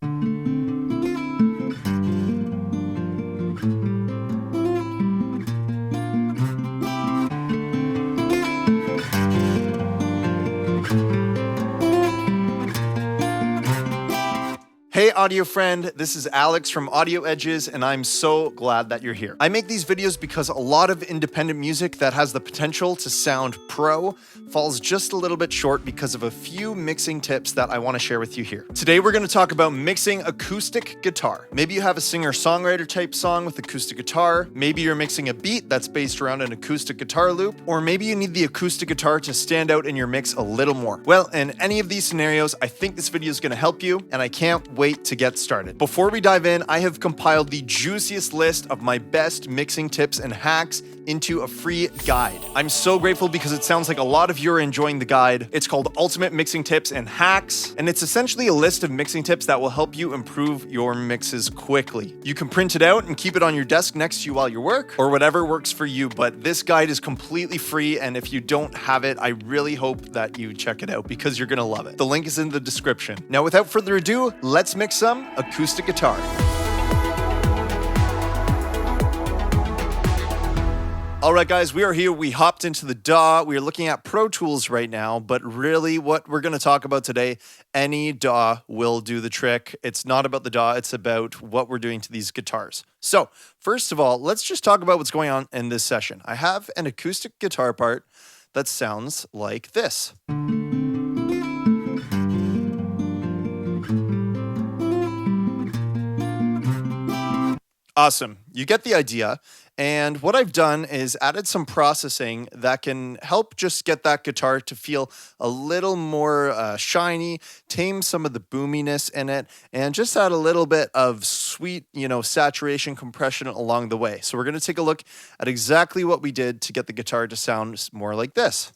Hey audio friend, this is Alex from Audio Edges, and I'm so glad that you're here. I make these videos because a lot of independent music that has the potential to sound pro falls just a little bit short because of a few mixing tips that I want to share with you here. Today we're going to talk about mixing acoustic guitar. Maybe you have a singer-songwriter type song with acoustic guitar, maybe you're mixing a beat that's based around an acoustic guitar loop, or maybe you need the acoustic guitar to stand out in your mix a little more. Well, in any of these scenarios, I think this video is going to help you, and I can't wait to get started. Before we dive in, I have compiled the juiciest list of my best mixing tips and hacks into a free guide. I'm so grateful because it sounds like a lot of you are enjoying the guide. It's called Ultimate Mixing Tips and Hacks, and it's essentially a list of mixing tips that will help you improve your mixes quickly. You can print it out and keep it on your desk next to you while you work, or whatever works for you, but this guide is completely free, and if you don't have it, I really hope that you check it out because you're gonna love it. The link is in the description. Now, without further ado, let's mix some acoustic guitar. All right, guys, we are here. We hopped into the DAW. We are looking at Pro Tools right now, but really what we're going to talk about today, any DAW will do the trick. It's not about the DAW. It's about what we're doing to these guitars. So first of all, let's just talk about what's going on in this session. I have an acoustic guitar part that sounds like this. Awesome. You get the idea. And what I've done is added some processing that can help just get that guitar to feel a little more shiny, tame some of the boominess in it, and just add a little bit of sweet, saturation compression along the way. So we're going to take a look at exactly what we did to get the guitar to sound more like this.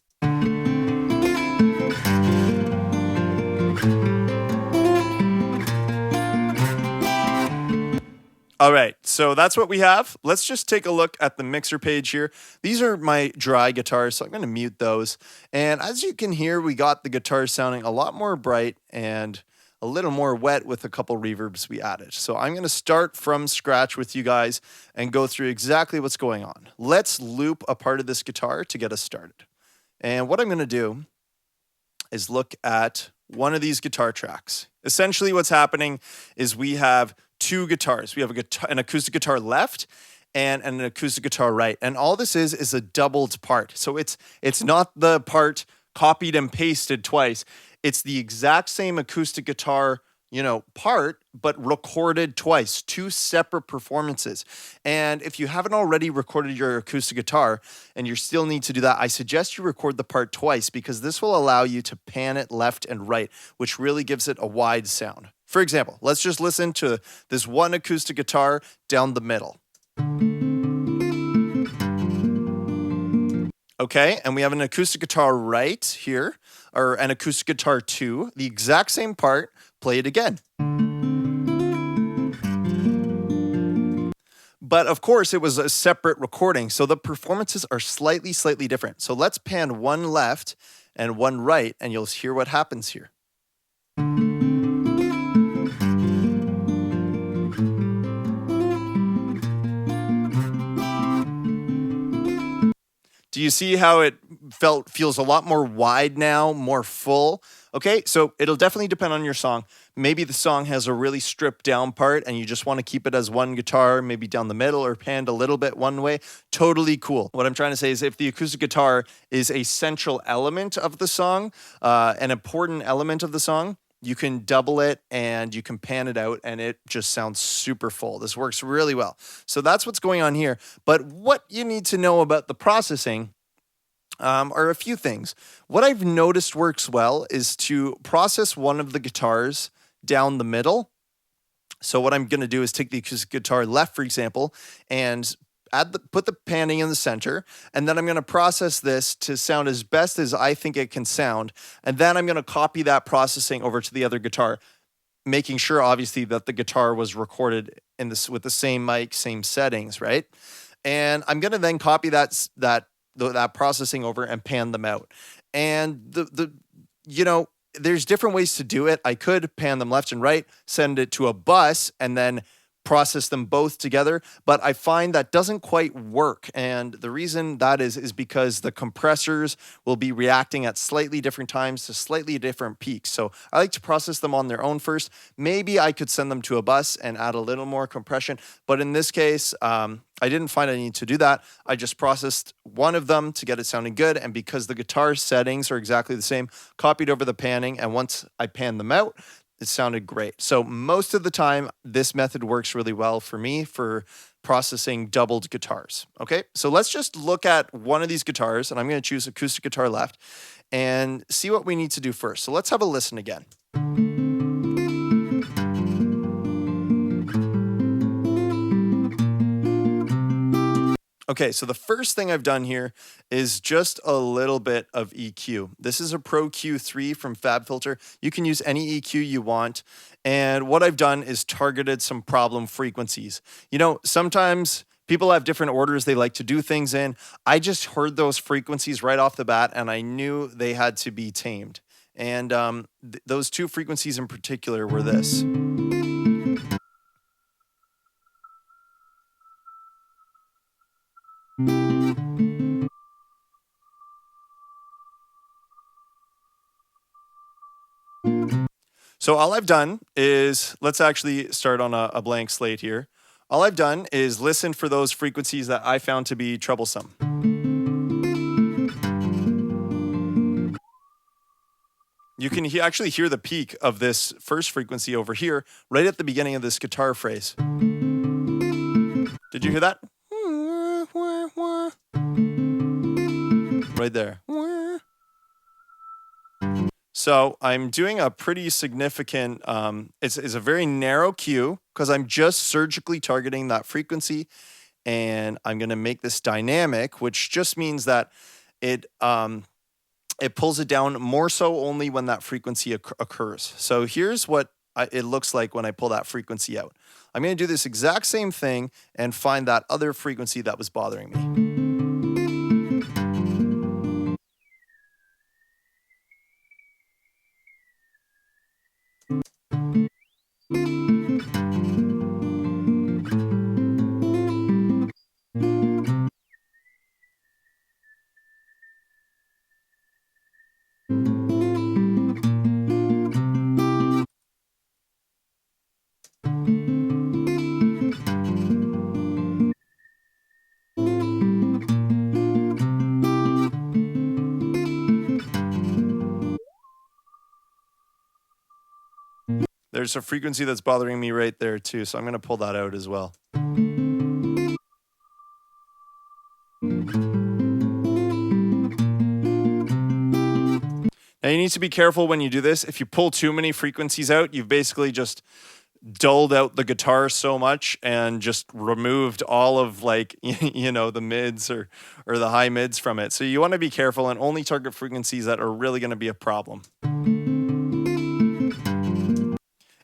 All right, so that's what we have. Let's just take a look at the mixer page here. These are my dry guitars, so I'm going to mute those. And as you can hear, we got the guitar sounding a lot more bright and a little more wet with a couple reverbs we added. So I'm going to start from scratch with you guys and go through exactly what's going on. Let's loop a part of this guitar to get us started. And what I'm going to do is look at one of these guitar tracks. Essentially what's happening is we have two guitars. We have an acoustic guitar left and an acoustic guitar right. And all this is a doubled part. So it's not the part copied and pasted twice. It's the exact same acoustic guitar, part, but recorded twice, two separate performances. And if you haven't already recorded your acoustic guitar and you still need to do that, I suggest you record the part twice because this will allow you to pan it left and right, which really gives it a wide sound. For example, let's just listen to this one acoustic guitar down the middle. Okay, and we have an acoustic guitar right here, or an acoustic guitar 2, the exact same part, play it again. But of course, it was a separate recording, so the performances are slightly different. So let's pan one left and one right, and you'll hear what happens here. Do you see how it feels a lot more wide now, more full? Okay, so it'll definitely depend on your song. Maybe the song has a really stripped down part and you just want to keep it as one guitar, maybe down the middle or panned a little bit one way. Totally cool. What I'm trying to say is if the acoustic guitar is a central element of the song, an important element of the song, you can double it and you can pan it out and it just sounds super full. This works really well. So that's what's going on here. But what you need to know about the processing are a few things. What I've noticed works well is to process one of the guitars down the middle. So what I'm going to do is take the acoustic guitar left, for example, and put the panning in the center, and then I'm going to process this to sound as best as I think it can sound, and then I'm going to copy that processing over to the other guitar, making sure, obviously, that the guitar was recorded with the same mic, same settings, right? And I'm going to then copy that processing over and pan them out. And there's different ways to do it. I could pan them left and right, send it to a bus, and then process them both together, but I find that doesn't quite work. And the reason that is because the compressors will be reacting at slightly different times to slightly different peaks. So I like to process them on their own first. Maybe I could send them to a bus and add a little more compression, but in this case, I didn't find I need to do that. I just processed one of them to get it sounding good, and because the guitar settings are exactly the same, copied over the panning, and once I panned them out, it sounded great. So most of the time, this method works really well for me for processing doubled guitars. Okay, so let's just look at one of these guitars, and I'm going to choose acoustic guitar left and see what we need to do first. So let's have a listen again. Okay, so the first thing I've done here is just a little bit of EQ. This is a Pro Q3 from FabFilter. You can use any EQ you want. And what I've done is targeted some problem frequencies. You know, sometimes people have different orders they like to do things in. I just heard those frequencies right off the bat, and I knew they had to be tamed. And those two frequencies in particular were this. So all I've done is, let's actually start on a blank slate here. All I've done is listen for those frequencies that I found to be troublesome. You can actually hear the peak of this first frequency over here, right at the beginning of this guitar phrase. Did you hear that? Right there. So I'm doing a pretty significant, it's a very narrow cue because I'm just surgically targeting that frequency, and I'm going to make this dynamic, which just means that it pulls it down more so only when that frequency occurs. So here's what it looks like when I pull that frequency out. I'm going to do this exact same thing and find that other frequency that was bothering me. There's a frequency that's bothering me right there too, so I'm going to pull that out as well. Now you need to be careful when you do this. If you pull too many frequencies out, you've basically just dulled out the guitar so much and just removed all of, like, you know, the mids or the high mids from it. So you want to be careful and only target frequencies that are really going to be a problem.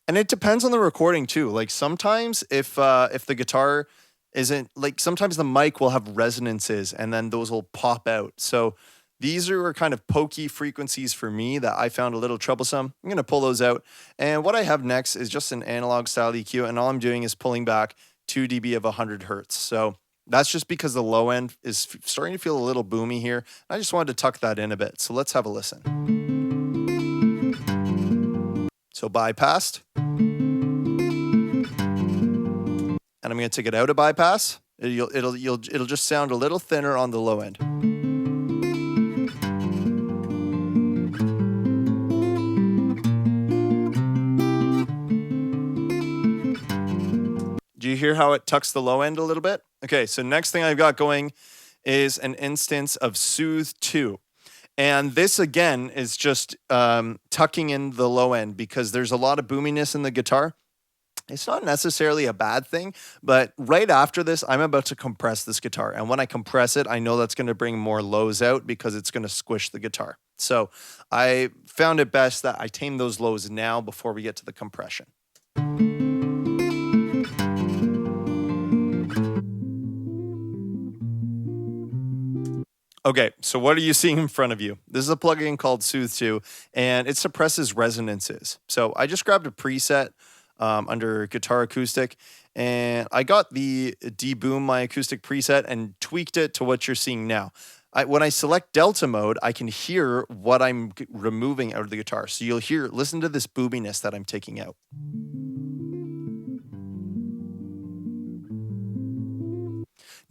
And it depends on the recording too. Like sometimes if the guitar isn't, like, sometimes the mic will have resonances and then those will pop out. So these are kind of pokey frequencies for me that I found a little troublesome. I'm going to pull those out. And what I have next is just an analog style EQ, and all I'm doing is pulling back 2 dB of 100 hertz. So that's just because the low end is starting to feel a little boomy here. I just wanted to tuck that in a bit. So let's have a listen. So bypassed. And I'm going to take it out of bypass. It'll just sound a little thinner on the low end. Do you hear how it tucks the low end a little bit? Okay, so next thing I've got going is an instance of Soothe 2. And this, again, is just tucking in the low end because there's a lot of boominess in the guitar. It's not necessarily a bad thing, but right after this, I'm about to compress this guitar. And when I compress it, I know that's going to bring more lows out because it's going to squish the guitar. So I found it best that I tame those lows now before we get to the compression. Okay, so what are you seeing in front of you? This is a plugin called Soothe 2, and it suppresses resonances. So I just grabbed a preset under Guitar Acoustic, and I got the Deboom My Acoustic preset and tweaked it to what you're seeing now. When I select Delta mode, I can hear what I'm removing out of the guitar. So you'll hear, listen to this boominess that I'm taking out.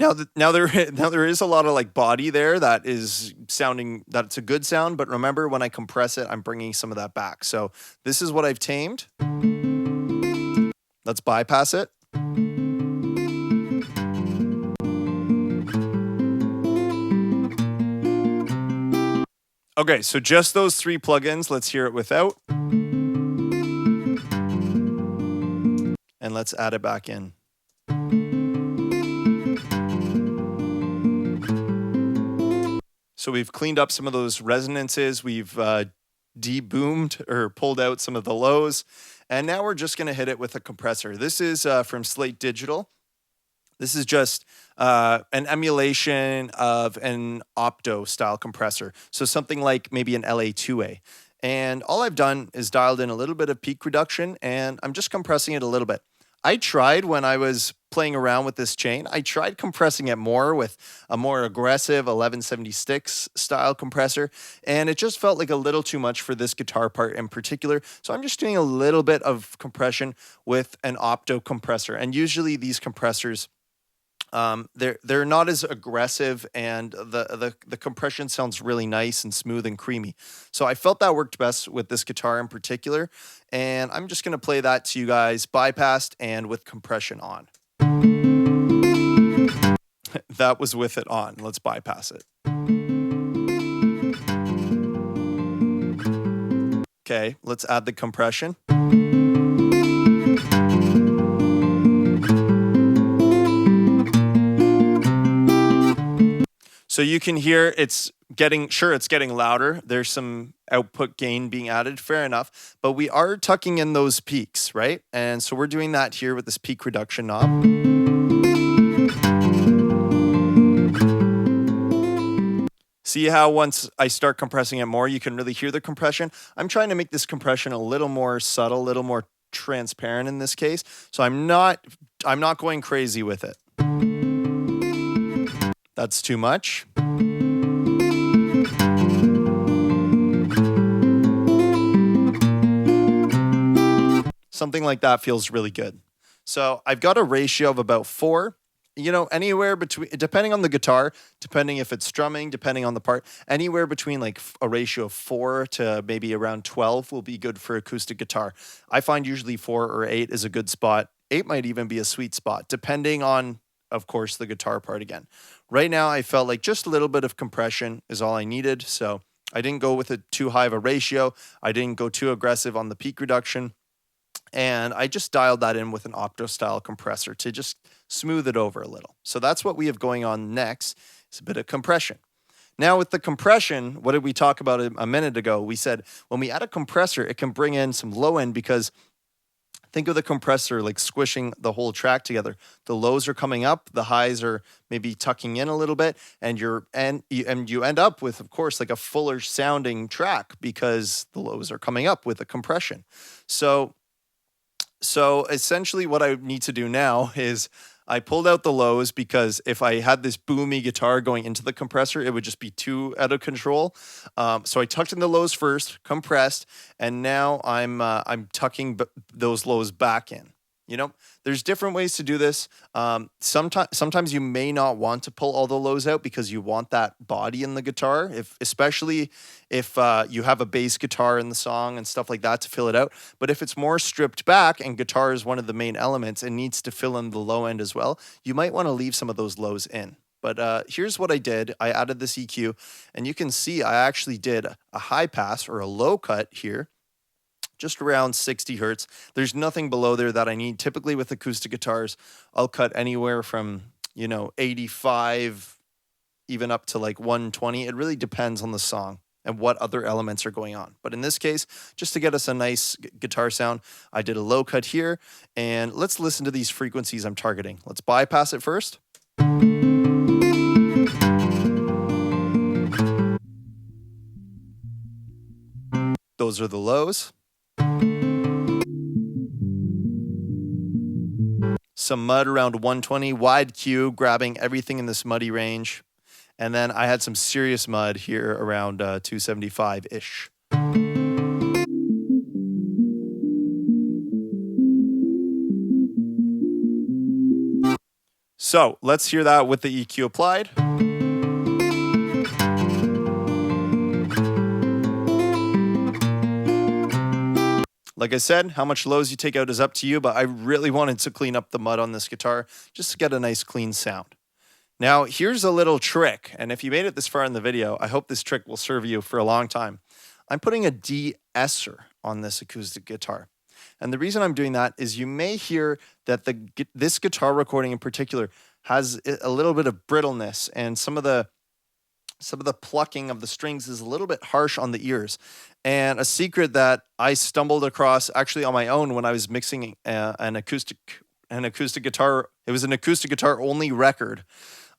Now there is a lot of like body there that is sounding, that's a good sound, but remember when I compress it, I'm bringing some of that back. So this is what I've tamed. Let's bypass it. Okay, so just those 3 plugins. Let's hear it without. And let's add it back in. So we've cleaned up some of those resonances. We've deboomed or pulled out some of the lows. And now we're just going to hit it with a compressor. This is from Slate Digital. This is just an emulation of an opto style compressor. So something like maybe an LA2A. And all I've done is dialed in a little bit of peak reduction, and I'm just compressing it a little bit. I tried when I was playing around with this chain, I tried compressing it more with a more aggressive 1176 style compressor, and it just felt like a little too much for this guitar part in particular. So I'm just doing a little bit of compression with an opto compressor. And usually these compressors, they're not as aggressive, and the compression sounds really nice and smooth and creamy. So I felt that worked best with this guitar in particular, and I'm just going to play that to you guys bypassed and with compression on. That was with it on. Let's bypass it. Okay, let's add the compression. So you can hear it's getting louder. There's some output gain being added, fair enough. But we are tucking in those peaks, right? And so we're doing that here with this peak reduction knob. See how once I start compressing it more, you can really hear the compression? I'm trying to make this compression a little more subtle, a little more transparent in this case. So I'm not going crazy with it. That's too much. Something like that feels really good. So I've got a ratio of about 4, anywhere between, depending on the guitar, depending if it's strumming, depending on the part, anywhere between like a ratio of 4 to maybe around 12 will be good for acoustic guitar. I find usually 4 or 8 is a good spot. 8 might even be a sweet spot, depending on, of course, the guitar part again. Right now, I felt like just a little bit of compression is all I needed. So I didn't go with too high of a ratio. I didn't go too aggressive on the peak reduction. And I just dialed that in with an opto style compressor to just smooth it over a little. So that's what we have going on next. It's a bit of compression. Now with the compression, what did we talk about a minute ago? We said when we add a compressor, it can bring in some low end, because think of the compressor like squishing the whole track together. The lows are coming up, the highs are maybe tucking in a little bit, and you end up with, of course, like a fuller sounding track because the lows are coming up with the compression. So essentially what I need to do now is I pulled out the lows, because if I had this boomy guitar going into the compressor, it would just be too out of control. So I tucked in the lows first, compressed, and now I'm tucking those lows back in. There's different ways to do this. Sometimes you may not want to pull all the lows out because you want that body in the guitar, especially if you have a bass guitar in the song and stuff like that to fill it out. But if it's more stripped back and guitar is one of the main elements and needs to fill in the low end as well, you might want to leave some of those lows in. But here's what I did. I added this EQ, and you can see I actually did a high pass or a low cut here, just around 60 hertz. There's nothing below there that I need. Typically with acoustic guitars, I'll cut anywhere from, 85 even up to like 120. It really depends on the song and what other elements are going on. But in this case, just to get us a nice guitar sound, I did a low cut here, and let's listen to these frequencies I'm targeting. Let's bypass it first. Those are the lows. Some mud around 120, wide Q, grabbing everything in this muddy range. And then I had some serious mud here around 275-ish. So let's hear that with the EQ applied. Like I said, how much lows you take out is up to you, but I really wanted to clean up the mud on this guitar just to get a nice clean sound. Now, here's a little trick, and if you made it this far in the video, I hope this trick will serve you for a long time. I'm putting a de-esser on this acoustic guitar. And the reason I'm doing that is you may hear that this guitar recording in particular has a little bit of brittleness, and some of the plucking of the strings is a little bit harsh on the ears. And a secret that I stumbled across actually on my own when I was mixing an acoustic guitar. It was an acoustic guitar only record,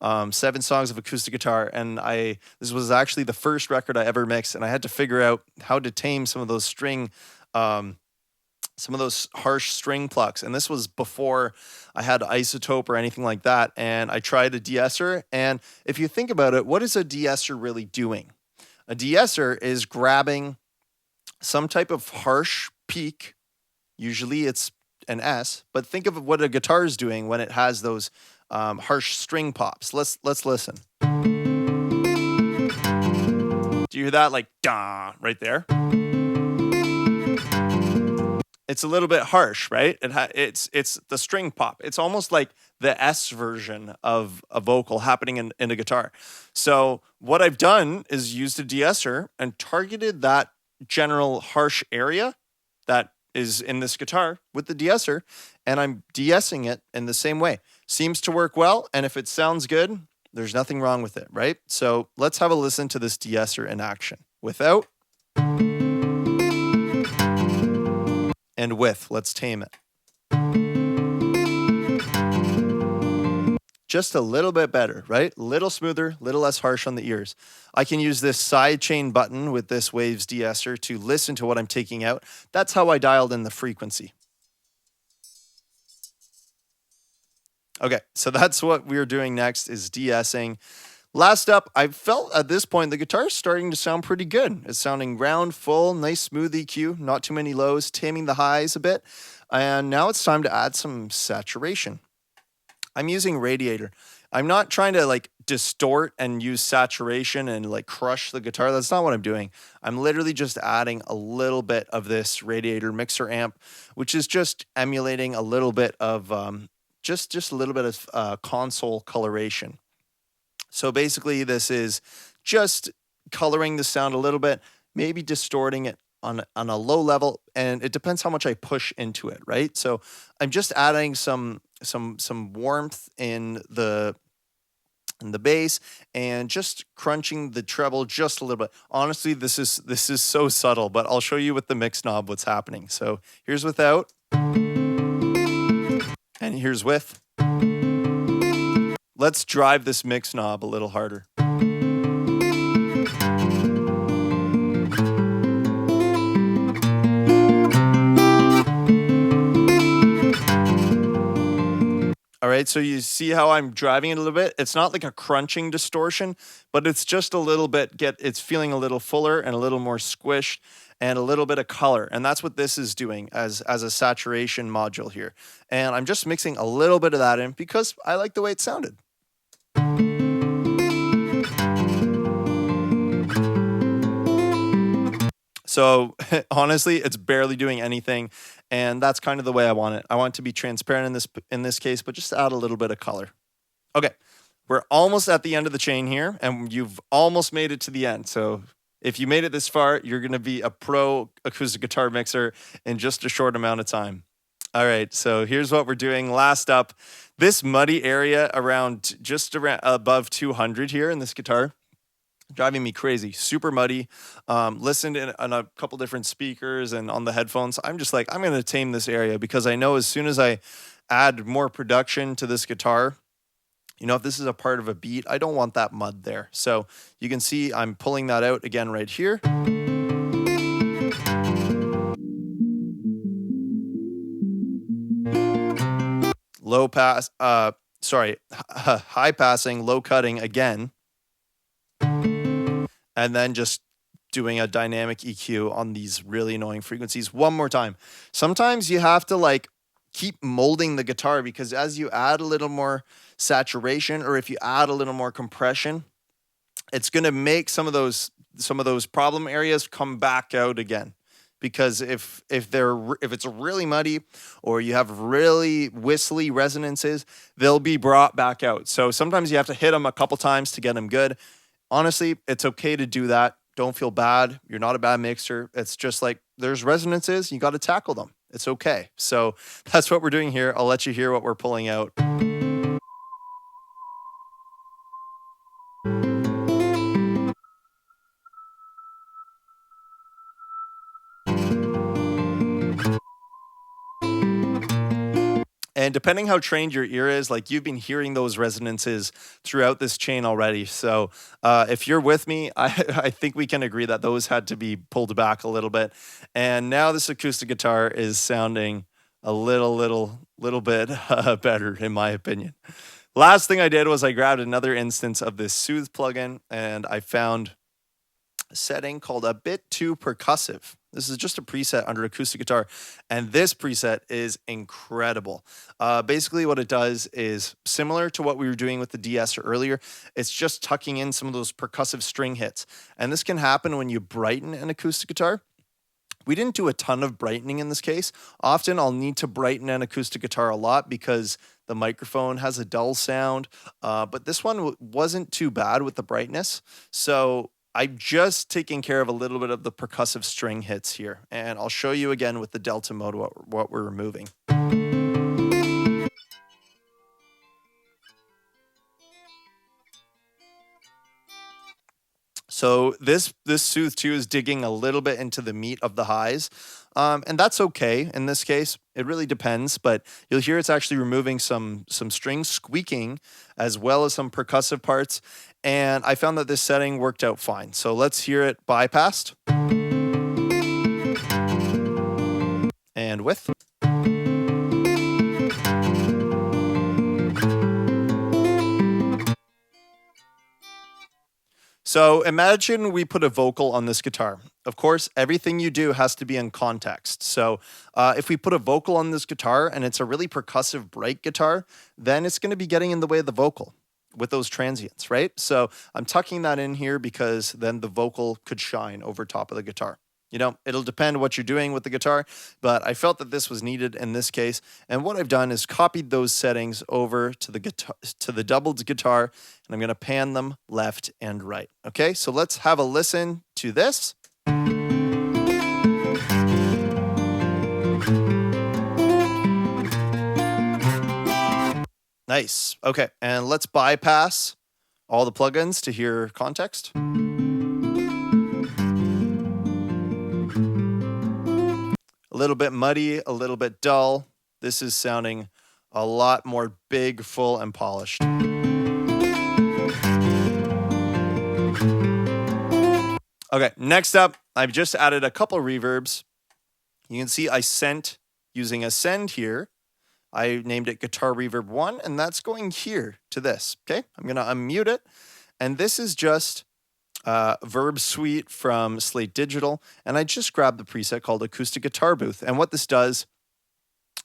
7 songs of acoustic guitar. And this was actually the first record I ever mixed, and I had to figure out how to tame some of those harsh string plucks. And this was before I had isotope or anything like that. And I tried a de-esser. And if you think about it, what is a de-esser really doing? A de-esser is grabbing some type of harsh peak. Usually it's an S, but think of what a guitar is doing when it has those harsh string pops. Let's listen. Do you hear that? Like, da, right there. It's a little bit harsh, right? It's the string pop. It's almost like the S version of a vocal happening in a guitar. So what I've done is used a de-esser and targeted that general harsh area that is in this guitar with the de-esser, and I'm de-essing it in the same way. Seems to work well, and if it sounds good, there's nothing wrong with it, right? So let's have a listen to this de-esser in action. Without and with. Let's tame it. Just a little bit better, right? A little smoother, a little less harsh on the ears. I can use this side chain button with this Waves de-esser to listen to what I'm taking out. That's how I dialed in the frequency. Okay, so that's what we're doing next, is de-essing. Last up, I felt at this point the guitar is starting to sound pretty good. It's sounding round, full, nice smooth EQ, not too many lows, taming the highs a bit. And now it's time to add some saturation. I'm using Radiator. I'm not trying to like distort and use saturation and like crush the guitar. That's not what I'm doing. I'm literally just adding a little bit of this Radiator mixer amp, which is just emulating a little bit of just a little bit of console coloration. So basically this is just coloring the sound a little bit, maybe distorting it on a low level, and it depends how much I push into it, right? So I'm just adding some warmth in the bass and just crunching the treble just a little bit. Honestly, this is so subtle, but I'll show you with the mix knob what's happening. So here's without, and here's with. Let's drive this mix knob a little harder. All right, so you see how I'm driving it a little bit? It's not like a crunching distortion, but it's just a little bit, it's feeling a little fuller and a little more squished and a little bit of color. And that's what this is doing as a saturation module here. And I'm just mixing a little bit of that in because I like the way it sounded. So honestly, it's barely doing anything, and that's kind of the way I want it. I want it to be transparent in this case, but just add a little bit of color. Okay, we're almost at the end of the chain here, and you've almost made it to the end. So if you made it this far, you're going to be a pro acoustic guitar mixer in just a short amount of time. All right, so here's what we're doing. Last up, this muddy area around above 200 here in this guitar. Driving me crazy, super muddy. Listened on a couple different speakers and on the headphones. I'm just like, I'm going to tame this area because I know as soon as I add more production to this guitar, you know, if this is a part of a beat, I don't want that mud there. So you can see I'm pulling that out again right here. low pass, sorry, high passing, low cutting again, and then just doing a dynamic EQ on these really annoying frequencies one more time. Sometimes you have to like keep molding the guitar because as you add a little more saturation or if you add a little more compression, it's going to make some of those problem areas come back out again. Because if it's really muddy or you have really whistly resonances, they'll be brought back out. So sometimes you have to hit them a couple times to get them good. Honestly, it's okay to do that. Don't feel bad. You're not a bad mixer. It's just like there's resonances, you got to tackle them. It's okay. So that's what we're doing here. I'll let you hear what we're pulling out. And depending how trained your ear is, like you've been hearing those resonances throughout this chain already. So if you're with me, I think we can agree that those had to be pulled back a little bit. And now this acoustic guitar is sounding a little bit better, in my opinion. Last thing I did was I grabbed another instance of this Soothe plugin and I found setting called a bit too percussive. This is just a preset under acoustic guitar, and this preset is incredible. Basically, what it does is similar to what we were doing with the DS earlier. It's just tucking in some of those percussive string hits, and this can happen when you brighten an acoustic guitar. We didn't do a ton of brightening in this case. Often I'll need to brighten an acoustic guitar a lot because the microphone has a dull sound, but this one wasn't too bad with the brightness. So I'm just taking care of a little bit of the percussive string hits here. And I'll show you again with the Delta mode what we're removing. So this Soothe 2 is digging a little bit into the meat of the highs. And that's okay in this case. It really depends, but you'll hear it's actually removing some strings squeaking as well as some percussive parts. And I found that this setting worked out fine. So let's hear it bypassed. And with. So imagine we put a vocal on this guitar. Of course, everything you do has to be in context. So if we put a vocal on this guitar and it's a really percussive, bright guitar, then it's going to be getting in the way of the vocal with those transients, right? So I'm tucking that in here because then the vocal could shine over top of the guitar. You know, it'll depend what you're doing with the guitar, but I felt that this was needed in this case. And what I've done is copied those settings over to the guitar, to the doubled guitar, and I'm going to pan them left and right. Okay, so let's have a listen to this. Nice. Okay, and let's bypass all the plugins to hear context. A little bit muddy, a little bit dull. This is sounding a lot more big, full, and polished. Okay, next up, I've just added a couple reverbs. You can see I sent using a send here. I named it Guitar Reverb 1, and that's going here to this. Okay, I'm going to unmute it. And this is just Verb Suite from Slate Digital, and I just grabbed the preset called Acoustic Guitar Booth. And what this does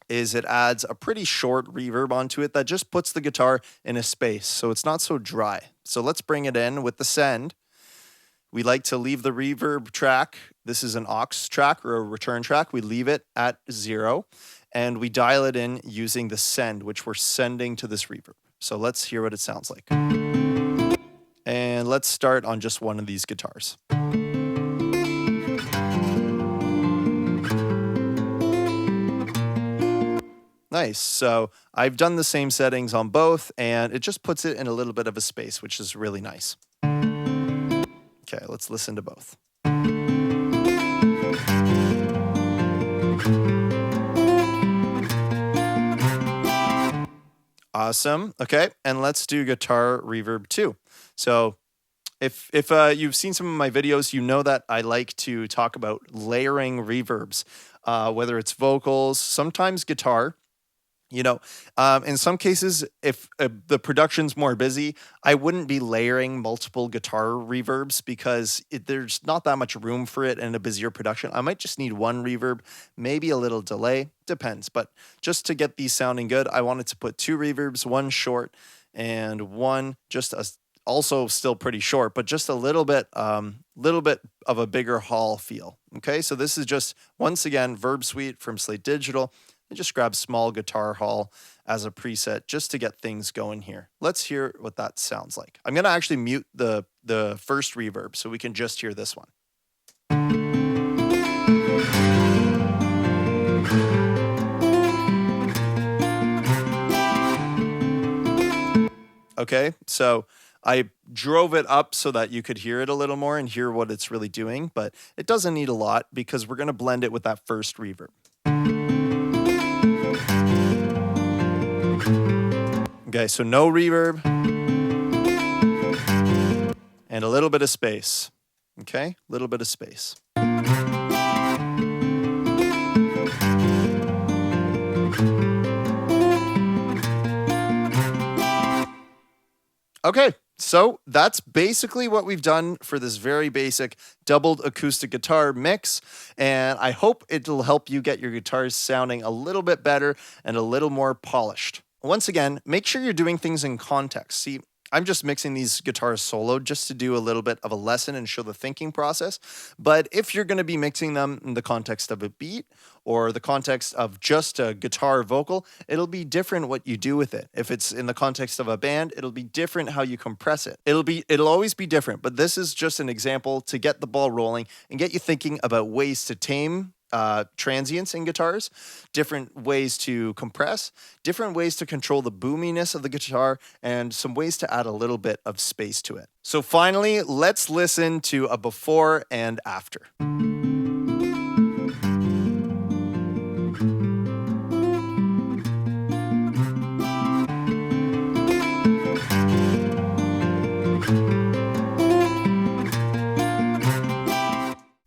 is it adds a pretty short reverb onto it that just puts the guitar in a space, so it's not so dry. So let's bring it in with the send. We like to leave the reverb track. This is an aux track or a return track. We leave it at 0, and we dial it in using the send, which we're sending to this reverb. So let's hear what it sounds like. And let's start on just one of these guitars. Nice. So I've done the same settings on both, and it just puts it in a little bit of a space, which is really nice. Okay, let's listen to both. Awesome. Okay, and let's do Guitar Reverb 2. So if you've seen some of my videos, you know that I like to talk about layering reverbs, whether it's vocals, sometimes guitar. You know, in some cases, if the production's more busy, I wouldn't be layering multiple guitar reverbs because there's not that much room for it in a busier production. I might just need one reverb, maybe a little delay, depends. But just to get these sounding good, I wanted to put 2 reverbs, one short and one just also still pretty short, but just a little bit of a bigger hall feel. Okay, so this is just, once again, Verb Suite from Slate Digital. I just grab small guitar hall as a preset just to get things going here. Let's hear what that sounds like. I'm going to actually mute the first reverb so we can just hear this one. Okay, so I drove it up so that you could hear it a little more and hear what it's really doing, but it doesn't need a lot because we're going to blend it with that first reverb. Okay, so no reverb and a little bit of space. Okay, a little bit of space. Okay, so that's basically what we've done for this very basic doubled acoustic guitar mix, and I hope it'll help you get your guitars sounding a little bit better and a little more polished. Once again, make sure you're doing things in context. See, I'm just mixing these guitars solo just to do a little bit of a lesson and show the thinking process. But if you're going to be mixing them in the context of a beat or the context of just a guitar vocal, it'll be different what you do with it. If it's in the context of a band, it'll be different how you compress it. It'll always be different, but this is just an example to get the ball rolling and get you thinking about ways to tame transients in guitars, different ways to compress, different ways to control the boominess of the guitar, and some ways to add a little bit of space to it. So finally, let's listen to a before and after.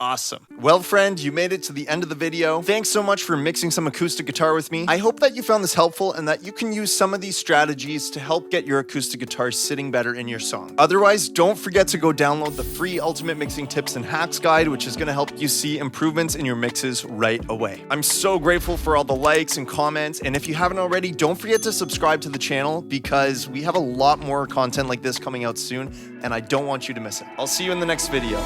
Awesome. Well, friend, you made it to the end of the video. Thanks so much for mixing some acoustic guitar with me. I hope that you found this helpful and that you can use some of these strategies to help get your acoustic guitar sitting better in your song. Otherwise, don't forget to go download the free Ultimate Mixing Tips and Hacks guide, which is going to help you see improvements in your mixes right away. I'm so grateful for all the likes and comments, and if you haven't already, don't forget to subscribe to the channel because we have a lot more content like this coming out soon, and I don't want you to miss it. I'll see you in the next video.